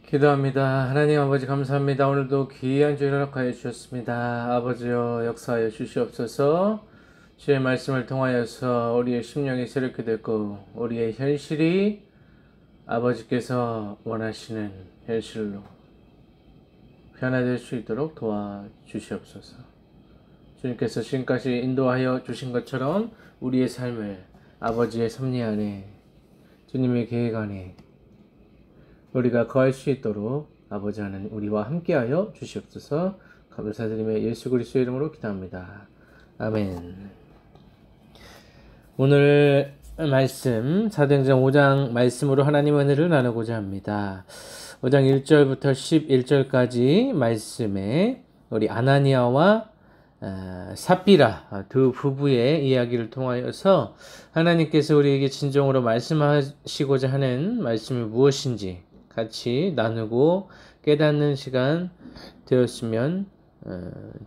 기도합니다. 하나님 아버지 감사합니다. 오늘도 귀한 주일 허락하여 주셨습니다. 아버지여 역사하여 주시옵소서. 주의 말씀을 통하여서 우리의 심령이 새롭게 되고 우리의 현실이 아버지께서 원하시는 현실로 변화될 수 있도록 도와주시옵소서. 주님께서 지금까지 인도하여 주신 것처럼 우리의 삶을 아버지의 섭리 안에 주님의 계획 안에 우리가 거할 수 있도록 아버지 하나님 우리와 함께하여 주시옵소서. 감사드리며 예수 그리스도의 이름으로 기도합니다. 아멘. 오늘 말씀 사도행전 5장 말씀으로 하나님의 은혜를 나누고자 합니다. 5장 1절부터 11절까지 말씀에 우리 아나니아와 삽비라 두 부부의 이야기를 통하여서 하나님께서 우리에게 진정으로 말씀하시고자 하는 말씀이 무엇인지 같이 나누고 깨닫는 시간 되었으면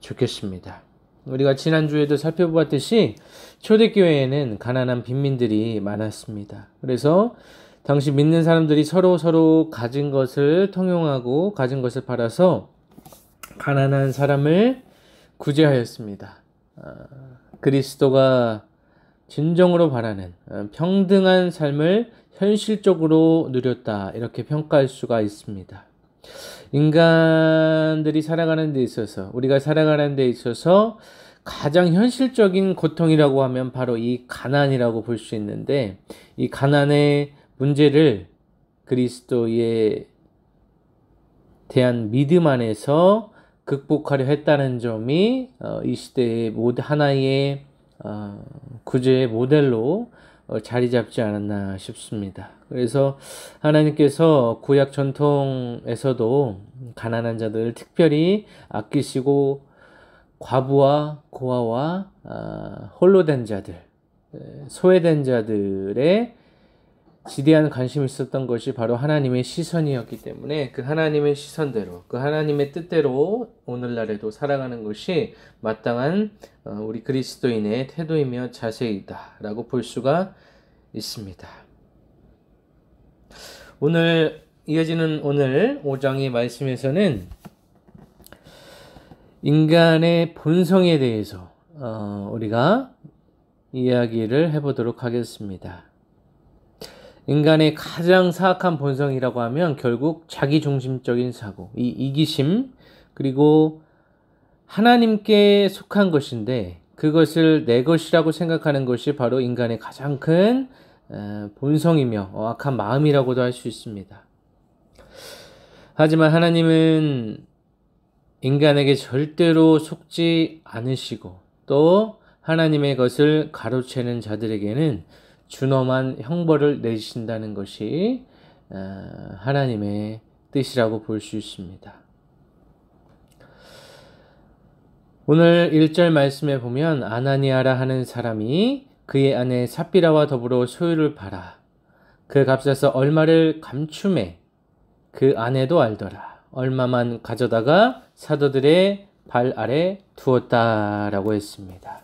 좋겠습니다. 우리가 지난주에도 살펴보았듯이 초대교회에는 가난한 빈민들이 많았습니다. 그래서 당시 믿는 사람들이 서로 가진 것을 통용하고 가진 것을 팔아서 가난한 사람을 구제하였습니다. 그리스도가 진정으로 바라는 평등한 삶을 현실적으로 누렸다 이렇게 평가할 수가 있습니다. 인간들이 살아가는 데 있어서 우리가 살아가는 데 있어서 가장 현실적인 고통이라고 하면 바로 이 가난이라고 볼 수 있는데 이 가난의 문제를 그리스도에 대한 믿음 안에서 극복하려 했다는 점이 이 시대의 하나의 구제의 모델로 자리 잡지 않았나 싶습니다. 그래서 하나님께서 구약 전통에서도 가난한 자들을 특별히 아끼시고 과부와 고아와 홀로 된 자들, 소외된 자들의 지대한 관심이 있었던 것이 바로 하나님의 시선이었기 때문에 그 하나님의 시선대로 그 하나님의 뜻대로 오늘날에도 살아가는 것이 마땅한 우리 그리스도인의 태도이며 자세이다 라고 볼 수가 있습니다. 이어지는 오늘 5장의 말씀에서는 인간의 본성에 대해서 우리가 이야기를 해보도록 하겠습니다. 인간의 가장 사악한 본성이라고 하면 결국 자기중심적인 사고, 이 이기심, 그리고 하나님께 속한 것인데 그것을 내 것이라고 생각하는 것이 바로 인간의 가장 큰 본성이며 악한 마음이라고도 할 수 있습니다. 하지만 하나님은 인간에게 절대로 속지 않으시고 또 하나님의 것을 가로채는 자들에게는 준엄한 형벌을 내리신다는 것이 하나님의 뜻이라고 볼 수 있습니다. 오늘 1절 말씀에 보면 아나니아라 하는 사람이 그의 아내 삽비라와 더불어 소유를 팔아 그 값에서 얼마를 감춤해 그 아내도 알더라. 얼마만 가져다가 사도들의 발 아래 두었다라고 했습니다.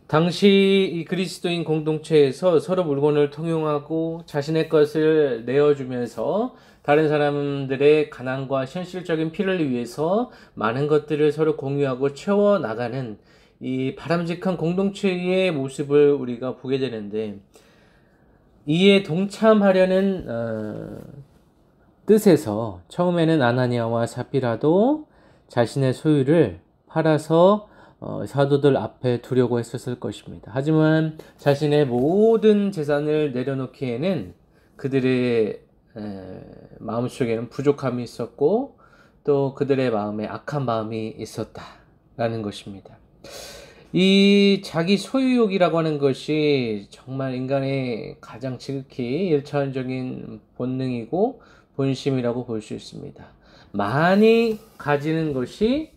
당시 이 그리스도인 공동체에서 서로 물건을 통용하고 자신의 것을 내어주면서 다른 사람들의 가난과 현실적인 필요를 위해서 많은 것들을 서로 공유하고 채워나가는 이 바람직한 공동체의 모습을 우리가 보게 되는데 이에 동참하려는 뜻에서 처음에는 아나니아와 삽비라도 자신의 소유를 팔아서 사도들 앞에 두려고 했었을 것입니다. 하지만 자신의 모든 재산을 내려놓기에는 그들의 마음속에는 부족함이 있었고 또 그들의 마음에 악한 마음이 있었다라는 것입니다. 이 자기 소유욕이라고 하는 것이 정말 인간의 가장 지극히 일차원적인 본능이고 본심이라고 볼 수 있습니다. 많이 가지는 것이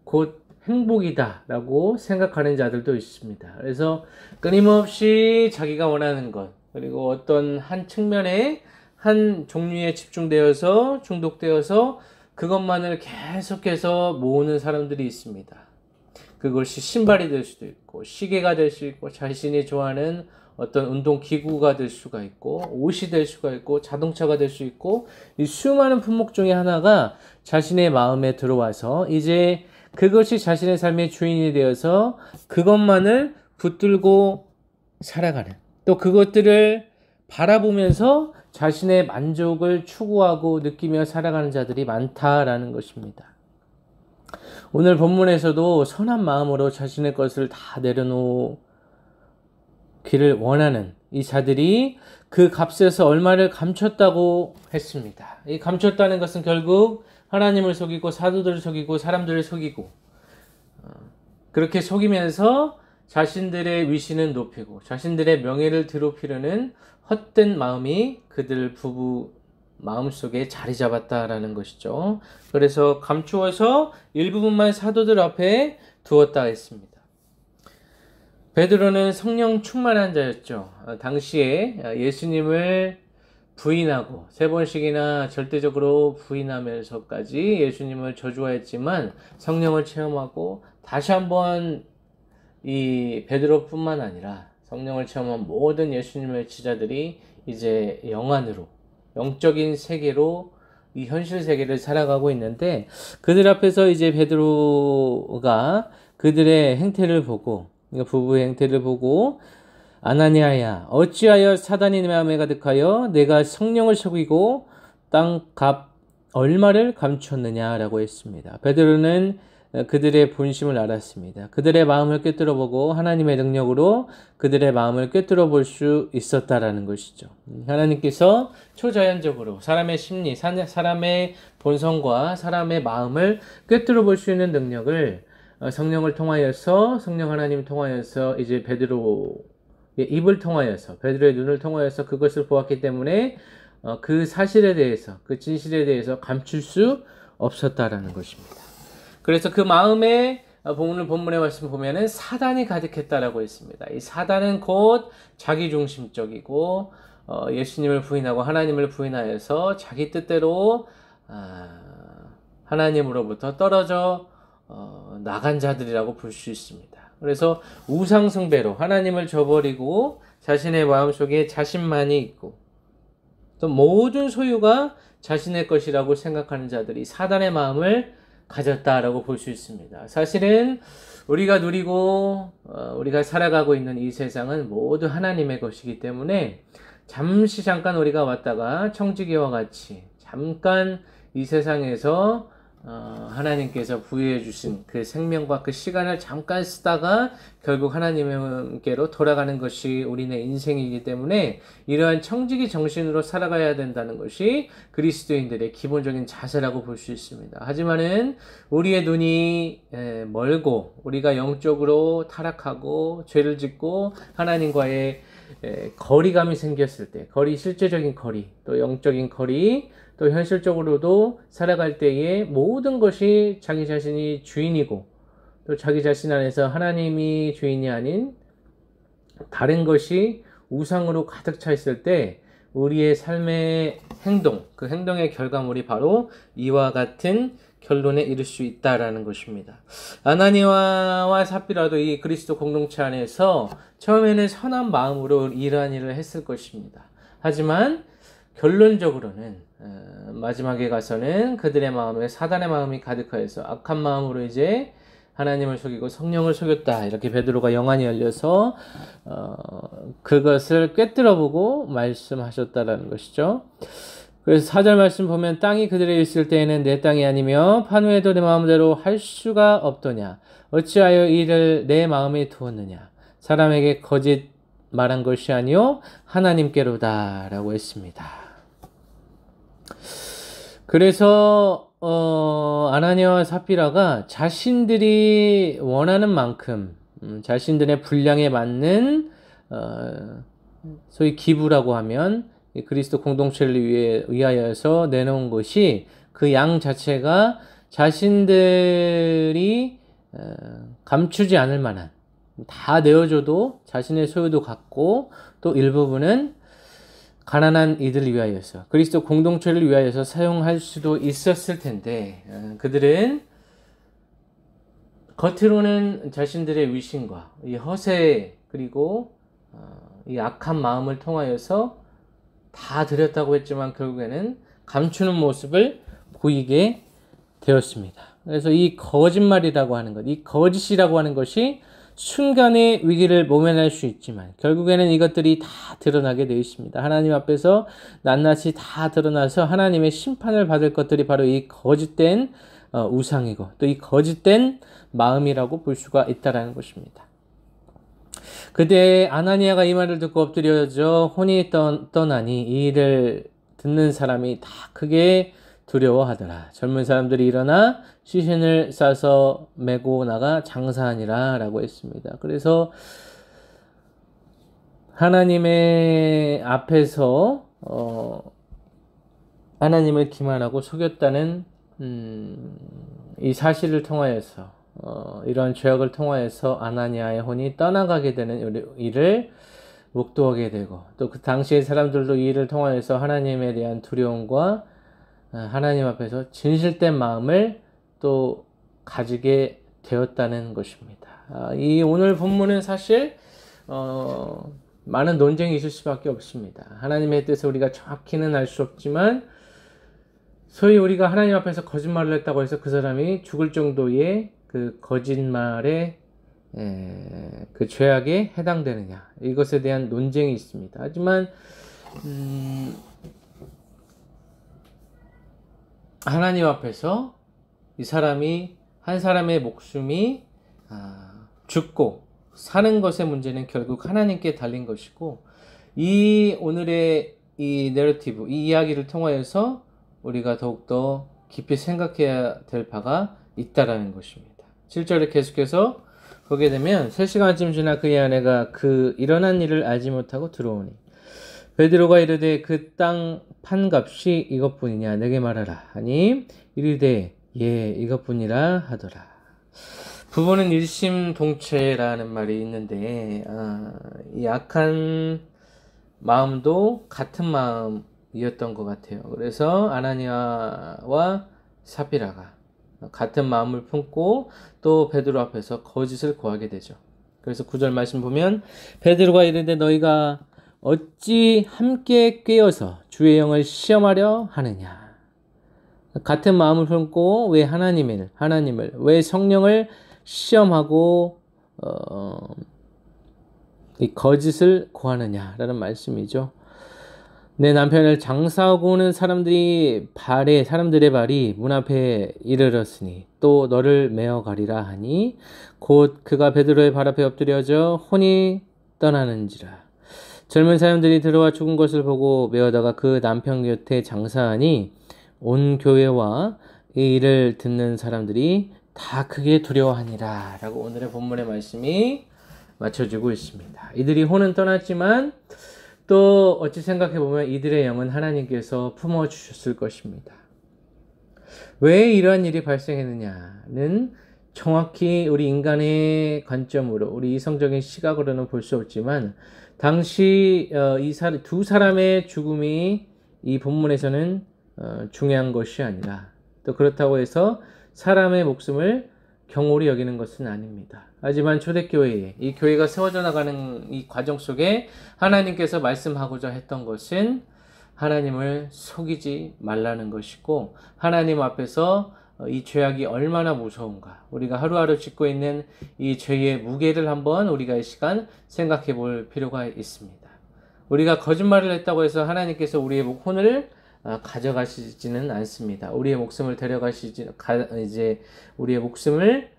곧 행복이다 라고 생각하는 자들도 있습니다. 그래서 끊임없이 자기가 원하는 것 그리고 어떤 한 측면에 한 종류에 집중되어서 중독되어서 그것만을 계속해서 모으는 사람들이 있습니다. 그것이 신발이 될 수도 있고 시계가 될 수 있고 자신이 좋아하는 어떤 운동 기구가 될 수가 있고, 옷이 될 수가 있고, 자동차가 될 수 있고, 이 수많은 품목 중에 하나가 자신의 마음에 들어와서 이제 그것이 자신의 삶의 주인이 되어서 그것만을 붙들고 살아가는, 또 그것들을 바라보면서 자신의 만족을 추구하고 느끼며 살아가는 자들이 많다라는 것입니다. 오늘 본문에서도 선한 마음으로 자신의 것을 다 내려놓기를 원하는 이 자들이 그 값에서 얼마를 감췄다고 했습니다. 이 감췄다는 것은 결국 하나님을 속이고 사도들을 속이고 사람들을 속이고 그렇게 속이면서 자신들의 위신은 높이고 자신들의 명예를 드높이려는 헛된 마음이 그들 부부 마음속에 자리 잡았다라는 것이죠. 그래서 감추어서 일부분만 사도들 앞에 두었다 했습니다. 베드로는 성령 충만한 자였죠. 당시에 예수님을 부인하고 3번씩이나 절대적으로 부인하면서까지 예수님을 저주하였지만 성령을 체험하고 다시 한번 이 베드로뿐만 아니라 성령을 체험한 모든 예수님의 지자들이 이제 영적인 세계로 이 현실 세계를 살아가고 있는데 그들 앞에서 이제 베드로가 그들의 행태를 보고 부부의 행태를 보고 아나니아야 어찌하여 사단이 내 마음에 가득하여 내가 성령을 속이고 땅값 얼마를 감췄느냐라고 했습니다. 베드로는 그들의 본심을 알았습니다. 그들의 마음을 꿰뚫어 보고 하나님의 능력으로 그들의 마음을 꿰뚫어 볼 수 있었다라는 것이죠. 하나님께서 초자연적으로 사람의 심리, 사람의 본성과 사람의 마음을 꿰뚫어 볼 수 있는 능력을 성령을 통하여서 성령 하나님을 통하여서 이제 베드로의 입을 통하여서 베드로의 눈을 통하여서 그것을 보았기 때문에 그 사실에 대해서 그 진실에 대해서 감출 수 없었다라는 것입니다. 그래서 그 마음에 오늘 본문의 말씀 보면은 사단이 가득했다라고 했습니다. 이 사단은 곧 자기중심적이고 예수님을 부인하고 하나님을 부인하여서 자기 뜻대로 하나님으로부터 떨어져 나간 자들이라고 볼 수 있습니다. 그래서 우상숭배로 하나님을 저버리고 자신의 마음속에 자신만이 있고 또 모든 소유가 자신의 것이라고 생각하는 자들이 사단의 마음을 가졌다라고 볼 수 있습니다. 사실은 우리가 누리고 우리가 살아가고 있는 이 세상은 모두 하나님의 것이기 때문에 잠깐 우리가 왔다가 청지기와 같이 잠깐 이 세상에서 하나님께서 부여해 주신 그 생명과 그 시간을 잠깐 쓰다가 결국 하나님께로 돌아가는 것이 우리네 인생이기 때문에 이러한 청지기 정신으로 살아가야 된다는 것이 그리스도인들의 기본적인 자세라고 볼 수 있습니다. 하지만은 우리의 눈이 멀고 우리가 영적으로 타락하고 죄를 짓고 하나님과의 거리감이 생겼을 때 실제적인 거리 또 영적인 거리 또 현실적으로도 살아갈 때에 모든 것이 자기 자신이 주인이고 또 자기 자신 안에서 하나님이 주인이 아닌 다른 것이 우상으로 가득 차 있을 때 우리의 삶의 행동, 그 행동의 결과물이 바로 이와 같은 결론에 이를 수 있다라는 것입니다. 아나니아와 삽비라도 이 그리스도 공동체 안에서 처음에는 선한 마음으로 이러한 일을 했을 것입니다. 하지만 결론적으로는 마지막에 가서는 그들의 마음에 사단의 마음이 가득하여서 악한 마음으로 이제 하나님을 속이고 성령을 속였다. 이렇게 베드로가 영안이 열려서 그것을 꿰뚫어 보고 말씀하셨다라는 것이죠. 그래서 4절 말씀 보면 땅이 그들에 있을 때에는 내 땅이 아니며 판후에도 내 마음대로 할 수가 없더냐. 어찌하여 이를 내 마음에 두었느냐. 사람에게 거짓 말한 것이 아니요 하나님께로다 라고 했습니다. 그래서 아나니아와 삽비라가 자신들이 원하는 만큼 자신들의 분량에 맞는 소위 기부라고 하면 그리스도 공동체를 위하여서 내놓은 것이 그 양 자체가 자신들이 감추지 않을 만한 다 내어줘도 자신의 소유도 갖고 또 일부분은 가난한 이들을 위하여서 그리스도 공동체를 위하여서 사용할 수도 있었을 텐데 그들은 겉으로는 자신들의 위신과 이 허세 그리고 이 악한 마음을 통하여서 다 드렸다고 했지만 결국에는 감추는 모습을 보이게 되었습니다. 그래서 이 거짓말이라고 하는 것, 이 거짓이라고 하는 것이 순간의 위기를 모면할 수 있지만 결국에는 이것들이 다 드러나게 되어 있습니다. 하나님 앞에서 낱낱이 다 드러나서 하나님의 심판을 받을 것들이 바로 이 거짓된 우상이고 또 이 거짓된 마음이라고 볼 수가 있다라는 것입니다. 그때 아나니아가 이 말을 듣고 엎드려져 혼이 떠나니 이 일을 듣는 사람이 다 크게 두려워하더라. 젊은 사람들이 일어나 시신을 싸서 메고 나가 장사하니라 라고 했습니다. 그래서 하나님의 앞에서 하나님을 기만하고 속였다는 이 사실을 통하여서 이런 죄악을 통하여서 아나니아의 혼이 떠나가게 되는 일을 목도하게 되고 또 그 당시의 사람들도 이 일을 통하여서 하나님에 대한 두려움과 하나님 앞에서 진실된 마음을 또 가지게 되었다는 것입니다. 이 오늘 본문은 사실 많은 논쟁이 있을 수밖에 없습니다. 하나님의 뜻을 우리가 정확히는 알 수 없지만 소위 우리가 하나님 앞에서 거짓말을 했다고 해서 그 사람이 죽을 정도의 그 거짓말의 그 죄악에 해당되느냐 이것에 대한 논쟁이 있습니다. 하지만 하나님 앞에서 이 사람이 한 사람의 목숨이 죽고 사는 것의 문제는 결국 하나님께 달린 것이고 이 오늘의 이 내러티브 이 이야기를 통하여서 우리가 더욱더 깊이 생각해야 될 바가 있다라는 것입니다. 7절에 계속해서 보게 되면 3시간쯤 지나 그의 아내가 그 일어난 일을 알지 못하고 들어오니 베드로가 이르되 그 땅 판값이 이것뿐이냐 내게 말하라 하니 이르되 예 이것뿐이라 하더라. 부부는 일심동체라는 말이 있는데 이 악한 마음도 같은 마음이었던 것 같아요. 그래서 아나니아와 삽비라가 같은 마음을 품고 또 베드로 앞에서 거짓을 고하게 되죠. 그래서 9절 말씀 보면 베드로가 이르되 너희가 어찌 함께 꿰어서 주의 영을 시험하려 하느냐. 같은 마음을 품고 왜 하나님을 왜 성령을 시험하고 이 거짓을 고하느냐라는 말씀이죠. 내 남편을 장사하고 오는 사람들의 발이 문 앞에 이르렀으니 또 너를 메어 가리라 하니 곧 그가 베드로의 발 앞에 엎드려져 혼이 떠나는지라. 젊은 사람들이 들어와 죽은 것을 보고 메어다가 그 남편 곁에 장사하니 온 교회와 이 일을 듣는 사람들이 다 크게 두려워하니라 라고 오늘의 본문의 말씀이 맞춰주고 있습니다. 이들이 혼은 떠났지만 또 어찌 생각해보면 이들의 영은 하나님께서 품어주셨을 것입니다. 왜 이러한 일이 발생했느냐는 정확히 우리 인간의 관점으로 우리 이성적인 시각으로는 볼 수 없지만 당시 이 두 사람의 죽음이 이 본문에서는 중요한 것이 아니라 또 그렇다고 해서 사람의 목숨을 경홀히 여기는 것은 아닙니다. 하지만 초대교회에 이 교회가 세워져 나가는 이 과정 속에 하나님께서 말씀하고자 했던 것은 하나님을 속이지 말라는 것이고 하나님 앞에서 이 죄악이 얼마나 무서운가 우리가 하루하루 짓고 있는 이 죄의 무게를 한번 우리가 이 시간 생각해 볼 필요가 있습니다. 우리가 거짓말을 했다고 해서 하나님께서 우리의 혼을 가져가시지는 않습니다. 우리의 목숨을 우리의 목숨을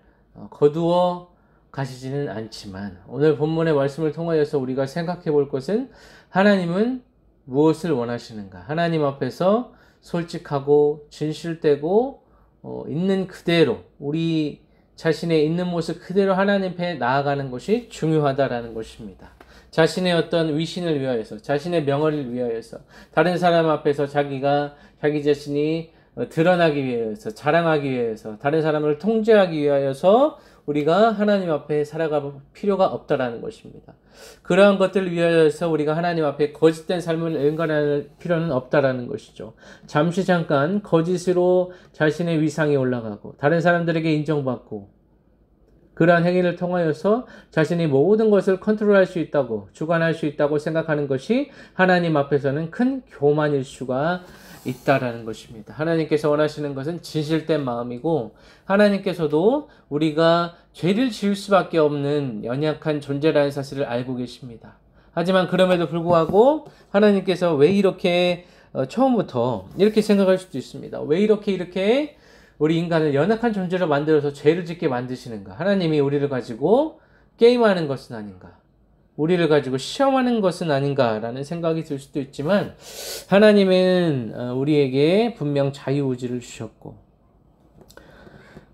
거두어 가시지는 않지만 오늘 본문의 말씀을 통하여서 우리가 생각해 볼 것은 하나님은 무엇을 원하시는가? 하나님 앞에서 솔직하고 진실되고 있는 그대로 우리 자신의 있는 모습 그대로 하나님 앞에 나아가는 것이 중요하다라는 것입니다. 자신의 어떤 위신을 위하여서 자신의 명예를 위하여서 다른 사람 앞에서 자기 자신이 드러나기 위해서 자랑하기 위해서 다른 사람을 통제하기 위하여서 우리가 하나님 앞에 살아갈 필요가 없다라는 것입니다. 그러한 것들을 위하여서 우리가 하나님 앞에 거짓된 삶을 응가할 필요는 없다라는 것이죠. 잠시 잠깐 거짓으로 자신의 위상이 올라가고 다른 사람들에게 인정받고 그러한 행위를 통하여서 자신이 모든 것을 컨트롤할 수 있다고, 주관할 수 있다고 생각하는 것이 하나님 앞에서는 큰 교만일 수가 있다라는 것입니다. 하나님께서 원하시는 것은 진실된 마음이고, 하나님께서도 우리가 죄를 지을 수밖에 없는 연약한 존재라는 사실을 알고 계십니다. 하지만 그럼에도 불구하고 하나님께서 왜 이렇게 처음부터 이렇게 생각할 수도 있습니다. 왜 이렇게 우리 인간을 연약한 존재로 만들어서 죄를 짓게 만드시는가? 하나님이 우리를 가지고 게임하는 것은 아닌가? 우리를 가지고 시험하는 것은 아닌가라는 생각이 들 수도 있지만, 하나님은 우리에게 분명 자유의지를 주셨고,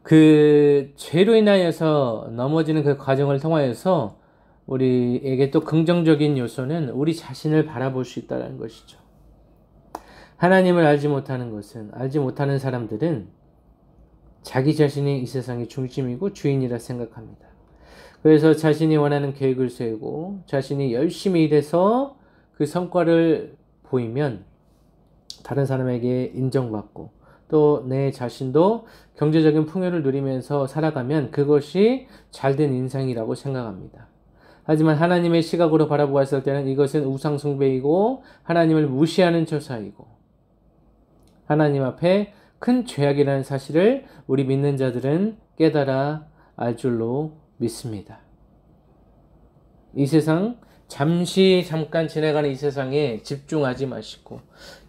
그 죄로 인하여서 넘어지는 그 과정을 통하여서 우리에게 또 긍정적인 요소는 우리 자신을 바라볼 수 있다는 것이죠. 하나님을 알지 못하는 사람들은 자기 자신이 이 세상의 중심이고 주인이라 생각합니다. 그래서 자신이 원하는 계획을 세우고 자신이 열심히 일해서 그 성과를 보이면 다른 사람에게 인정받고, 또 내 자신도 경제적인 풍요를 누리면서 살아가면 그것이 잘된 인생이라고 생각합니다. 하지만 하나님의 시각으로 바라보았을 때는 이것은 우상숭배이고 하나님을 무시하는 처사이고, 하나님 앞에 큰 죄악이라는 사실을 우리 믿는 자들은 깨달아 알 줄로 믿습니다. 이 세상, 잠깐 지나가는 이 세상에 집중하지 마시고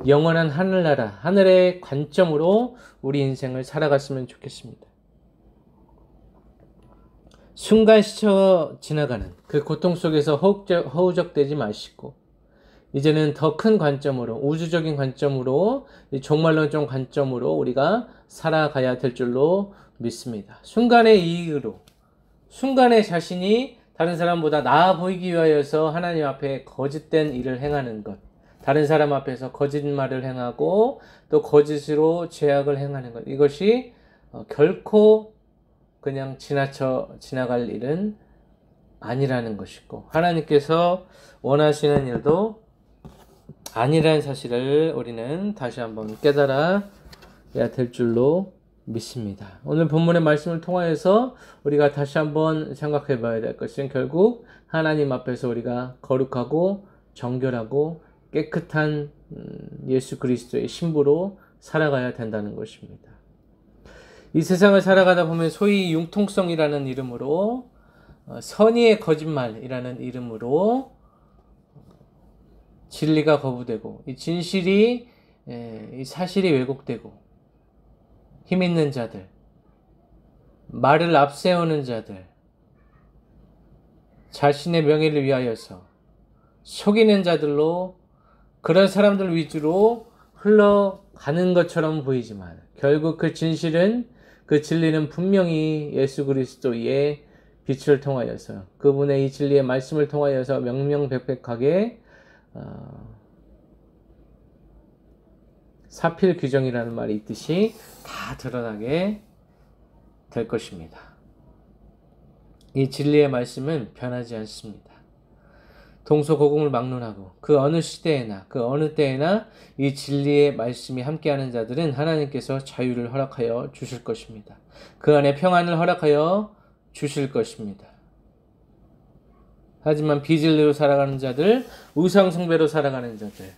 영원한 하늘나라, 하늘의 관점으로 우리 인생을 살아갔으면 좋겠습니다. 순간 스쳐 지나가는 그 고통 속에서 허우적대지 마시고, 이제는 더 큰 관점으로, 우주적인 관점으로, 종말론적 관점으로 우리가 살아가야 될 줄로 믿습니다. 순간의 이익으로, 순간의 자신이 다른 사람보다 나아 보이기 위하여서 하나님 앞에 거짓된 일을 행하는 것, 다른 사람 앞에서 거짓말을 행하고 또 거짓으로 죄악을 행하는 것, 이것이 결코 그냥 지나갈 일은 아니라는 것이고, 하나님께서 원하시는 일도 아니라는 사실을 우리는 다시 한번 깨달아야 될 줄로 믿습니다. 오늘 본문의 말씀을 통하여서 우리가 다시 한번 생각해 봐야 될 것은, 결국 하나님 앞에서 우리가 거룩하고 정결하고 깨끗한 예수 그리스도의 신부로 살아가야 된다는 것입니다. 이 세상을 살아가다 보면 소위 융통성이라는 이름으로, 선의의 거짓말이라는 이름으로 진리가 거부되고, 이 진실이, 이 사실이 왜곡되고, 힘 있는 자들, 말을 앞세우는 자들, 자신의 명예를 위하여서 속이는 자들로, 그런 사람들 위주로 흘러가는 것처럼 보이지만 결국 그 진리는 분명히 예수 그리스도의 빛을 통하여서, 그분의 이 진리의 말씀을 통하여서 명명백백하게 사필 규정이라는 말이 있듯이 다 드러나게 될 것입니다. 이 진리의 말씀은 변하지 않습니다. 동서고금을 막론하고 그 어느 시대에나 그 어느 때에나 이 진리의 말씀이 함께하는 자들은 하나님께서 자유를 허락하여 주실 것입니다. 그 안에 평안을 허락하여 주실 것입니다. 하지만 비진리로 살아가는 자들, 우상숭배로 살아가는 자들,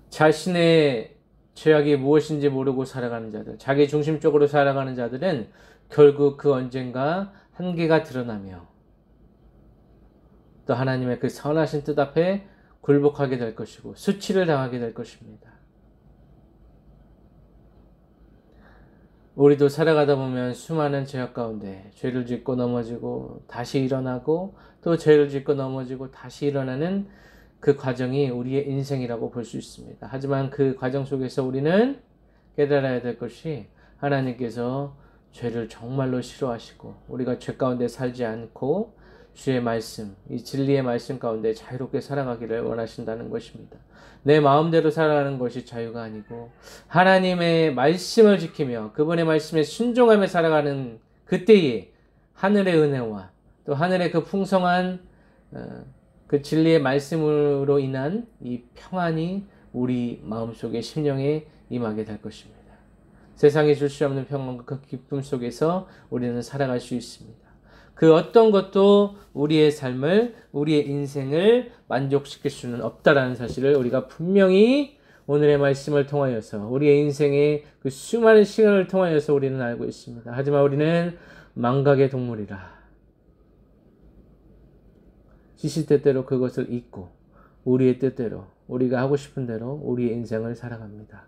자신의 죄악이 무엇인지 모르고 살아가는 자들, 자기 중심적으로 살아가는 자들은 결국 그 언젠가 한계가 드러나며 또 하나님의 그 선하신 뜻 앞에 굴복하게 될 것이고 수치를 당하게 될 것입니다. 우리도 살아가다 보면 수많은 죄악 가운데 죄를 짓고 넘어지고 다시 일어나고 또 죄를 짓고 넘어지고 다시 일어나는 그 과정이 우리의 인생이라고 볼 수 있습니다. 하지만 그 과정 속에서 우리는 깨달아야 될 것이, 하나님께서 죄를 정말로 싫어하시고 우리가 죄 가운데 살지 않고 주의 말씀, 이 진리의 말씀 가운데 자유롭게 살아가기를 원하신다는 것입니다. 내 마음대로 살아가는 것이 자유가 아니고 하나님의 말씀을 지키며 그분의 말씀에 순종하며 살아가는 그때에 하늘의 은혜와 또 하늘의 그 풍성한 그 진리의 말씀으로 인한 이 평안이 우리 마음속에 심령에 임하게 될 것입니다. 세상에 줄 수 없는 평안과 그 기쁨 속에서 우리는 살아갈 수 있습니다. 그 어떤 것도 우리의 삶을, 우리의 인생을 만족시킬 수는 없다라는 사실을 우리가 분명히 오늘의 말씀을 통하여서 우리의 인생의 그 수많은 시간을 통하여서 우리는 알고 있습니다. 하지만 우리는 망각의 동물이라 시시때때로 그것을 잊고 우리의 뜻대로 우리가 하고 싶은 대로 우리의 인생을 살아갑니다.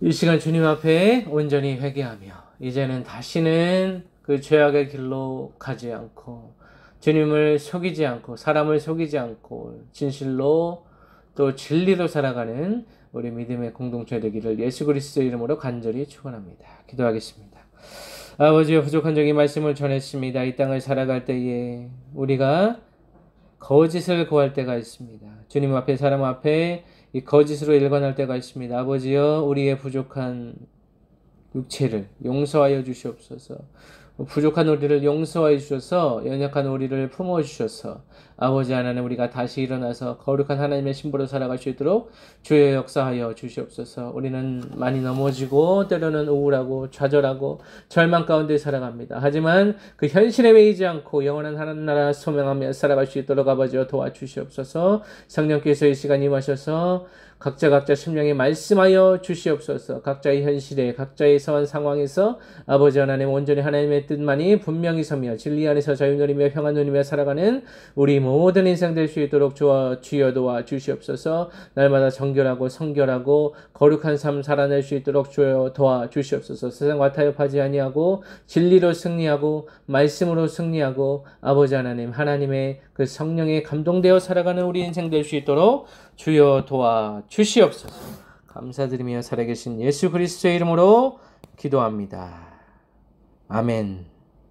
이 시간 주님 앞에 온전히 회개하며 이제는 다시는 그 죄악의 길로 가지 않고 주님을 속이지 않고 사람을 속이지 않고 진실로 또 진리로 살아가는 우리 믿음의 공동체 되기를 예수 그리스도의 이름으로 간절히 축원합니다. 기도하겠습니다. 아버지여, 부족한 적이 말씀을 전했습니다. 이 땅을 살아갈 때에 우리가 거짓을 구할 때가 있습니다. 주님 앞에, 사람 앞에 이 거짓으로 일관할 때가 있습니다. 아버지여, 우리의 부족한 육체를 용서하여 주시옵소서. 부족한 우리를 용서하여 주셔서 연약한 우리를 품어주셔서 아버지 하나님, 우리가 다시 일어나서 거룩한 하나님의 신부로 살아갈 수 있도록 주의 역사하여 주시옵소서. 우리는 많이 넘어지고 때로는 우울하고 좌절하고 절망 가운데 살아갑니다. 하지만 그 현실에 매이지 않고 영원한 하나님 나라 소명하며 살아갈 수 있도록 아버지여 도와주시옵소서. 성령께서 이 시간 임하셔서 각자 심령에 말씀하여 주시옵소서. 각자의 현실에, 각자의 처한 상황에서 아버지 하나님 온전히 하나님의 뜻만이 분명히 서며 진리 안에서 자유 누리며 평안 누리며 살아가는 우리 모든 인생 될 수 있도록 주여 도와 주시옵소서. 날마다 정결하고 성결하고 거룩한 삶 살아낼 수 있도록 주여 도와 주시옵소서. 세상과 타협하지 아니하고 진리로 승리하고 말씀으로 승리하고 아버지 하나님, 하나님의 그 성령에 감동되어 살아가는 우리 인생 될 수 있도록 주여 도와 주시옵소서. 감사드리며 살아계신 예수 그리스도의 이름으로 기도합니다. 아멘.